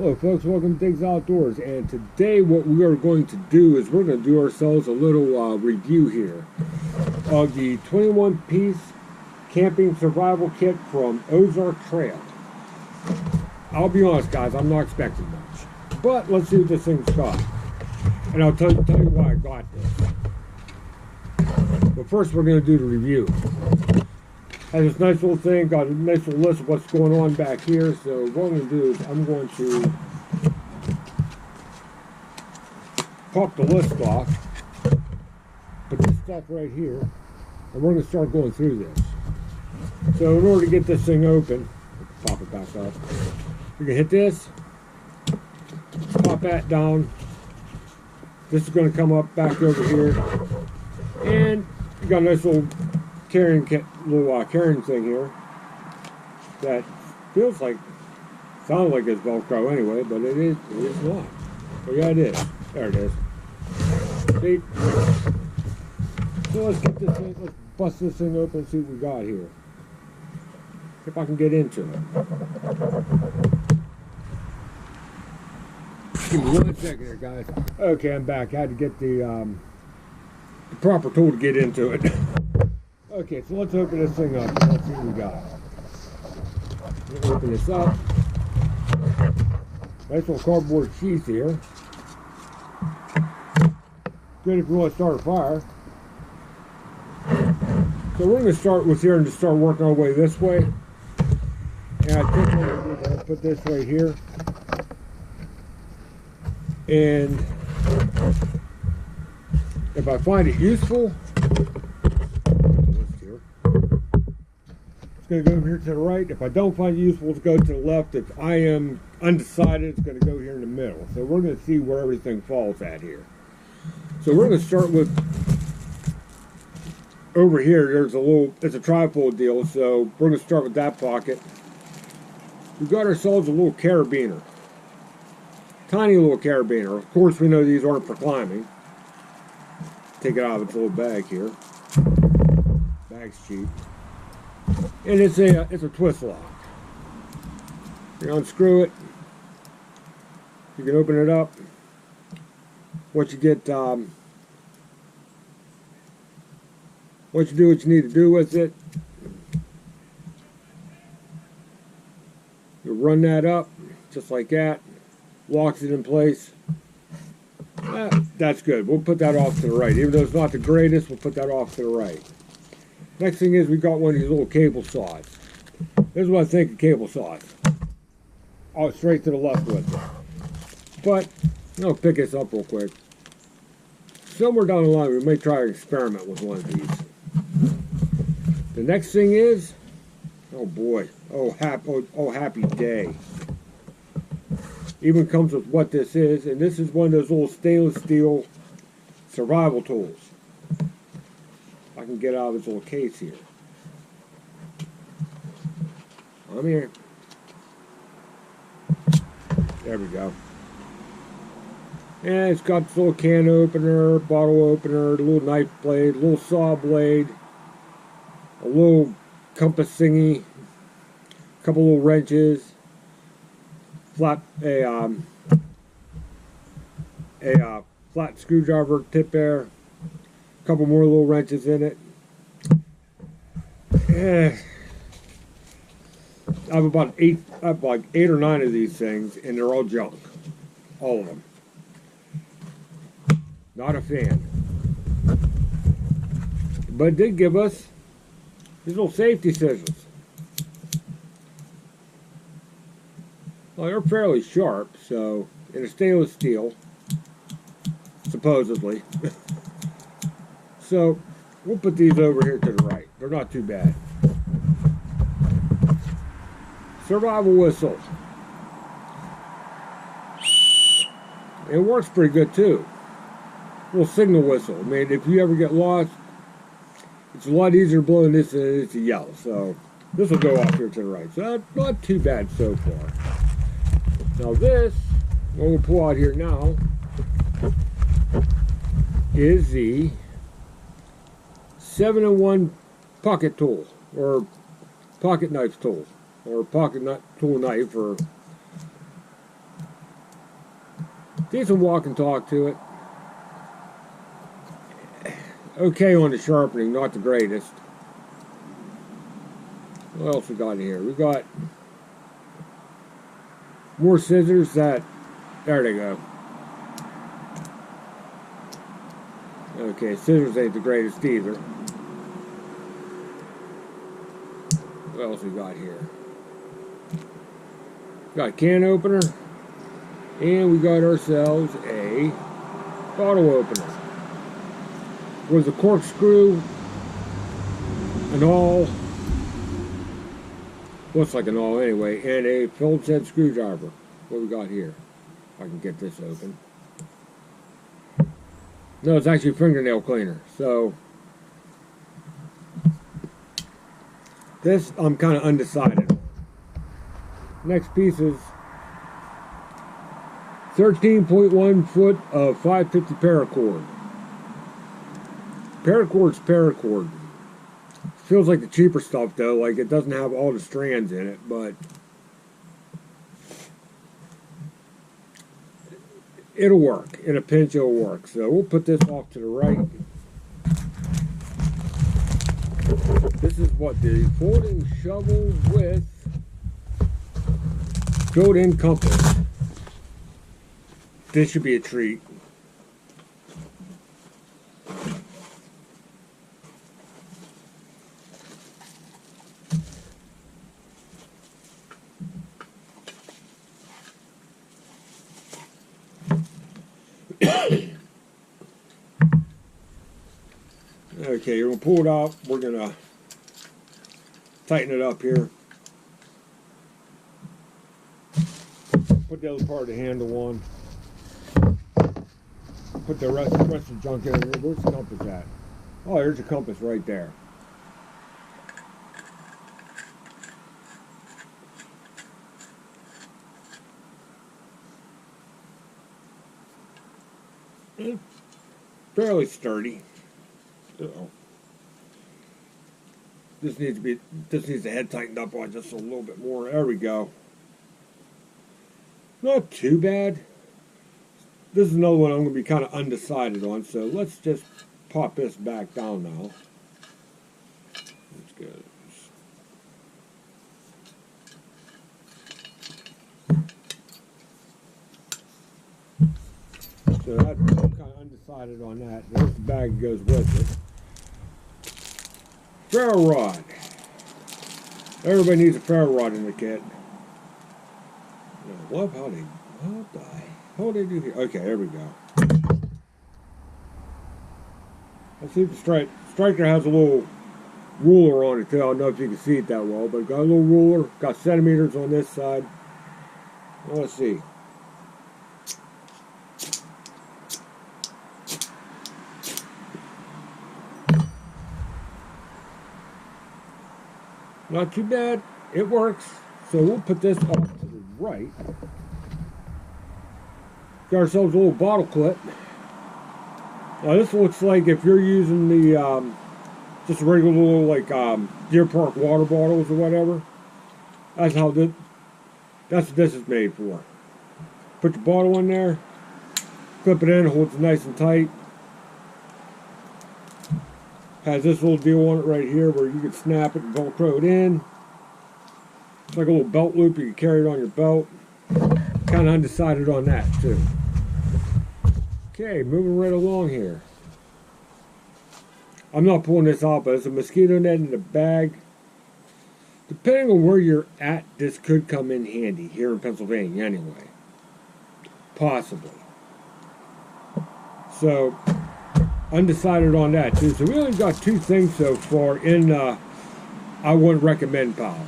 Hello folks, welcome to Digs Outdoors, and today what we are going to do is we're going to do ourselves a little review here of the 21-piece camping survival kit from Ozark Trail. I'll be honest guys, I'm not expecting much, but let's see what this thing's got, and I'll tell you why I got this. But first we're going to do the review. Has this nice little thing, got a nice little list of what's going on back here. So what I'm going to do is I'm going to pop the list off, put this stuff right here, and we're going to start going through this. So in order to get this thing open, pop it back up, we can hit this, pop that down, this is going to come up back over here, and you got a nice little carrying thing here that feels like, sounds like it's Velcro anyway, but it is not. But yeah, it is. There it is. See? So let's get this thing, let's bust this thing open and see what we got here. See if I can get into it. Give me 1 second here, guys. Okay, I'm back. I had to get the proper tool to get into it. Okay, so let's open this thing up and let's see what we got. We'll open this up. Nice little cardboard sheath here. Good if you want to start a fire. So we're going to start with here and just start working our way this way. And I think what I'm going to put this right here. And if I find it useful, going to go over here to the right. If I don't find it useful, it's go to the left. If I am undecided, it's going to go here in the middle. So we're going to see where everything falls at here. So we're going to start with over here. There's a little, it's a trifold deal. So we're going to start with that pocket. We've got ourselves a little carabiner. Tiny little carabiner. Of course, we know these aren't for climbing. Take it out of its little bag here. Bag's cheap. And it's a twist lock. You unscrew it. You can open it up. Once you get, once you do what you need to do with it, you run that up just like that. Locks it in place. That's good. We'll put that off to the right. Even though it's not the greatest, we'll put that off to the right. Next thing is we got one of these little cable saws. This is what I think of cable saws. Oh, straight to the left with it. But I'll pick this up real quick. Somewhere down the line we may try an experiment with one of these. The next thing is, oh boy, oh happy day. Even comes with what this is, and this is one of those little stainless steel survival tools. I can get out of this little case here. I'm here. There we go. And it's got this little can opener, bottle opener, a little knife blade, a little saw blade, a little compass thingy, a couple little wrenches, flat screwdriver tip there. Couple more little wrenches in it. I have like eight or nine of these things, and they're all junk. All of them. Not a fan. But it did give us these little safety scissors. Well, they're fairly sharp, so, in a stainless steel, supposedly. So, we'll put these over here to the right. They're not too bad. Survival whistle. It works pretty good too. Little signal whistle. I mean, if you ever get lost, it's a lot easier blowing this than it is to yell. So, this will go off here to the right. So, not too bad so far. Now this, what we'll pull out here now, is the 7-in-1 pocket tool, or pocket knife tool, or pocket tool knife, or Decent walk and talk to it. Okay on the sharpening, not the greatest. What else we got here? We got more scissors that, there they go. Okay, scissors ain't the greatest either. What else we got here? Got a can opener. And we got ourselves a bottle opener. With a corkscrew, an awl, looks like an awl anyway, and a Phillips head screwdriver. What we got here? If I can get this open. No, it's actually a fingernail cleaner. So this I'm kind of undecided. Next piece is 13.1 foot of 550 paracord. Paracord's paracord. Feels like the cheaper stuff though, like it doesn't have all the strands in it, but it'll work. In a pinch it'll work. So we'll put this off to the right. This is what the folding shovel with built-in compass. This should be a treat. Okay, you're going to pull it out. We're going to tighten it up here. Put the other part of the handle on. Put the rest of the junk in here. Where's the compass at? Oh, there's a compass right there. It's fairly sturdy. So this needs the head tightened up on just a little bit more. There we go. Not too bad. This is another one I'm going to be kind of undecided on, so let's just pop this back down now. That's good. So I'm kind of undecided on that. There's the bag that goes with it. Ferro rod. Everybody needs a ferro rod in the kit. I love how they, what the hell they do here? Okay, there we go. Let's see if the striker has a little ruler on it too. I don't know if you can see it that well, but got a little ruler, got centimeters on this side. Well, let's see. Not too bad. It works. So we'll put this off to the right. Got ourselves a little bottle clip. Now this looks like if you're using the just a regular little like Deer Park water bottles or whatever. That's how this. That's what this is made for. Put your bottle in there. Clip it in. Holds it nice and tight. Has this little deal on it right here where you can snap it and Velcro it in. It's like a little belt loop. You can carry it on your belt. Kind of undecided on that too. Okay, moving right along here. I'm not pulling this out, but it's a mosquito net in the bag. Depending on where you're at, this could come in handy here in Pennsylvania anyway. Possibly. So, undecided on that too. So we only got 2 things so far in I wouldn't recommend pile.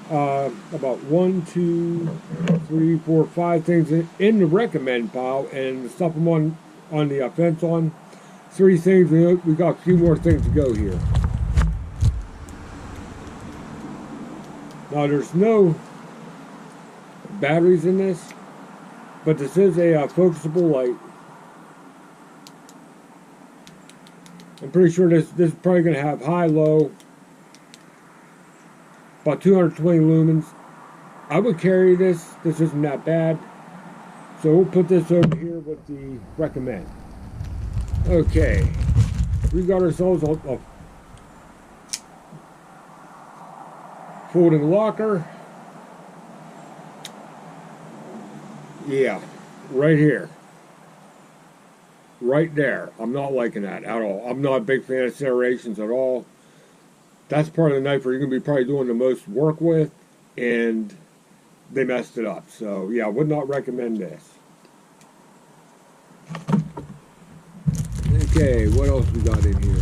About 1, 2, 3, 4, 5 things in the recommend pile, and the stuff I'm on the fence on. 3 things. We got a few more things to go here. Now there's no batteries in this, but this is a focusable light. I'm pretty sure this is probably going to have high, low, about 220 lumens. I would carry this. This isn't that bad. So we'll put this over here with the recommend. Okay, we got ourselves a folding locker. Yeah, right here. Right there. I'm not liking that at all. I'm not a big fan of serrations at all. That's part of the knife where you're going to be probably doing the most work with, and they messed it up. So, yeah, I would not recommend this. Okay, what else we got in here?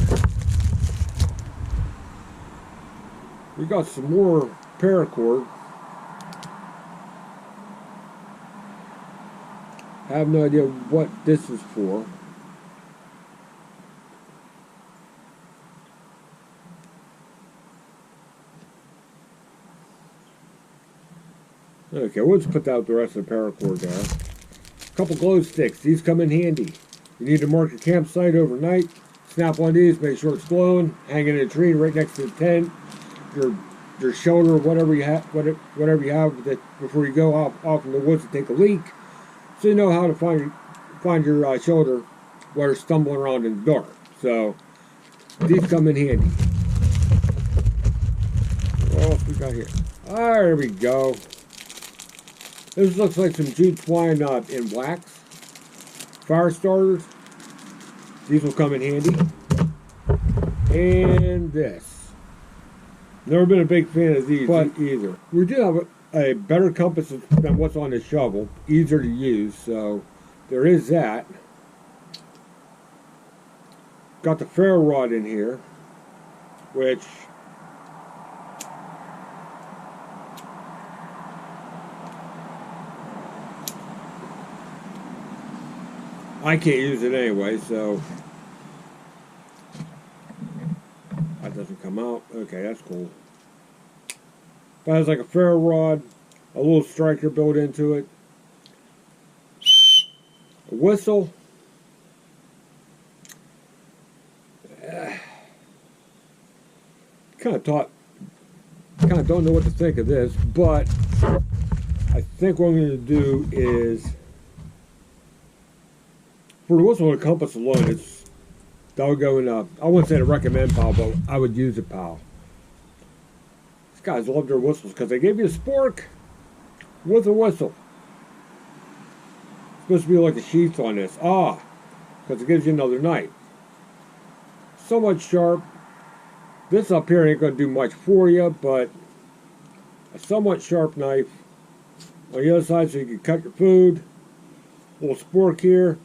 We got some more paracord. I have no idea what this is for. Okay, we'll just put out the rest of the paracord there. A couple glow sticks. These come in handy. You need to mark your campsite overnight. Snap on these, make sure it's glowing. Hang it in a tree right next to the tent. Your shelter, whatever you have, that before you go off in the woods to take a leak, so you know how to find your shelter while you're stumbling around in the dark. So these come in handy. What else we got here? There we go. This looks like some jute twine in wax. Fire starters. These will come in handy. And this. Never been a big fan of these either. We do have a better compass than what's on the shovel. Easier to use, so there is that. Got the ferro rod in here, which I can't use it anyway, so that doesn't come out. Okay, that's cool. But it has like a ferro rod, a little striker built into it, a whistle. Kind of don't know what to think of this, but I think what I'm going to do is, for the whistle and the compass alone, that would go in I wouldn't say to recommend pile, but I would use it pile. These guys love their whistles because they gave you a spork with a whistle. It's supposed to be like a sheath on this. Because it gives you another knife. Somewhat sharp. This up here ain't going to do much for you, but a somewhat sharp knife on the other side so you can cut your food. A little spork here.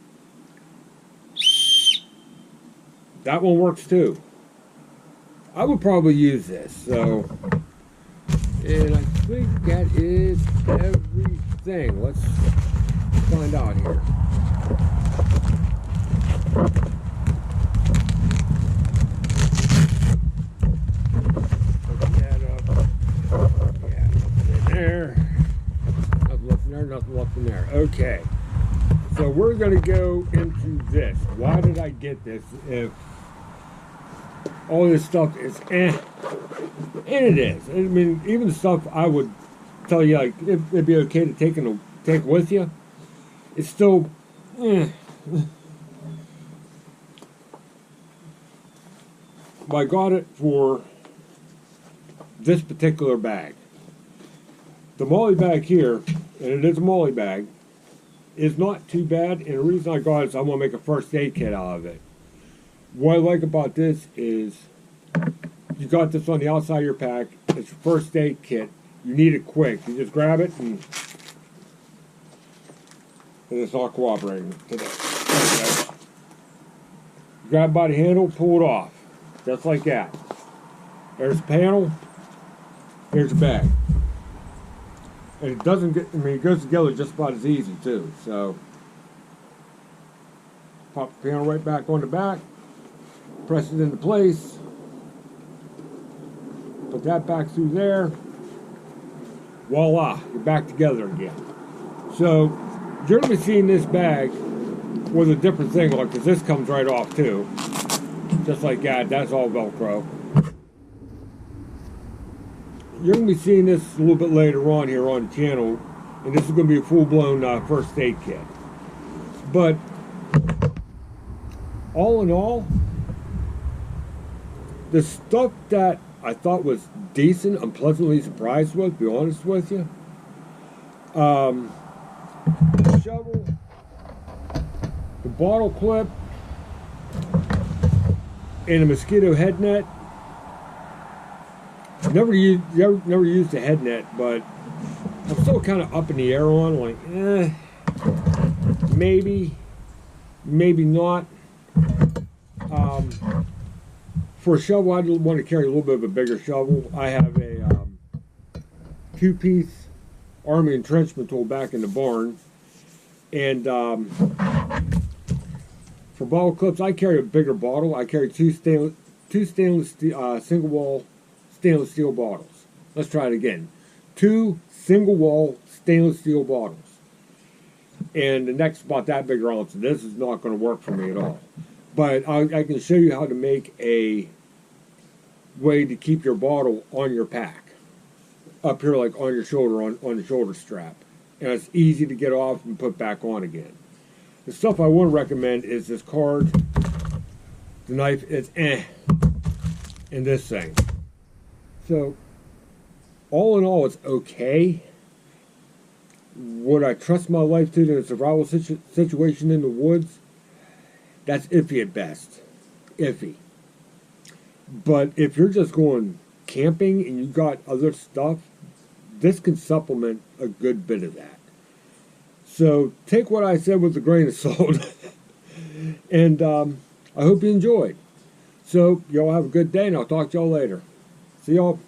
That one works too. I would probably use this. So, and I think that is everything. Let's find out here. Open that up. Yeah, nothing in there. Nothing left in there. Nothing left in there. Okay. So we're going to go into this. Why did I get this if all this stuff is And it is. I mean, even the stuff I would tell you, like, it'd be okay to take with you, it's still But I got it for this particular bag. The molly bag here, and it is a molly bag, is not too bad, and the reason I got it is I want to make a first aid kit out of it. What I like about this is you got this on the outside of your pack. It's your first aid kit. You need it quick. You just grab it and it's all cooperating today. Okay. Grab by the handle, pull it off. Just like that. There's the panel. Here's the bag. And it doesn't get, I mean, it goes together just about as easy too. So, pop the panel right back on the back. Press it into place. Put that back through there. Voila, you're back together again. So, you're going to be seeing this bag with a different thing, like, because this comes right off too. Just like that, that's all Velcro. You're going to be seeing this a little bit later on here on the channel And this is going to be a full-blown first aid kit. But all in all, the stuff that I thought was decent, I'm pleasantly surprised with, to be honest with you. The shovel, the bottle clip, and a mosquito head net. Never used a head net, but I'm still kind of up in the air on, like, maybe not. For a shovel, I'd want to carry a little bit of a bigger shovel. I have a 2-piece Army entrenchment tool back in the barn, and for bottle clips, I carry a bigger bottle. I carry two stainless steel, single wall stainless steel bottles. Let's try it again. 2 single wall stainless steel bottles. And the neck's about that big around, so this is not going to work for me at all. But I can show you how to make a way to keep your bottle on your pack. Up here, like on your shoulder, on the shoulder strap. And it's easy to get off and put back on again. The stuff I want to recommend is this card. The knife is and this thing. So, all in all, it's okay. Would I trust my life to in a survival situation in the woods? That's iffy at best. Iffy. But if you're just going camping and you've got other stuff, this can supplement a good bit of that. So take what I said with a grain of salt. And I hope you enjoyed. So y'all have a good day, and I'll talk to y'all later. See y'all.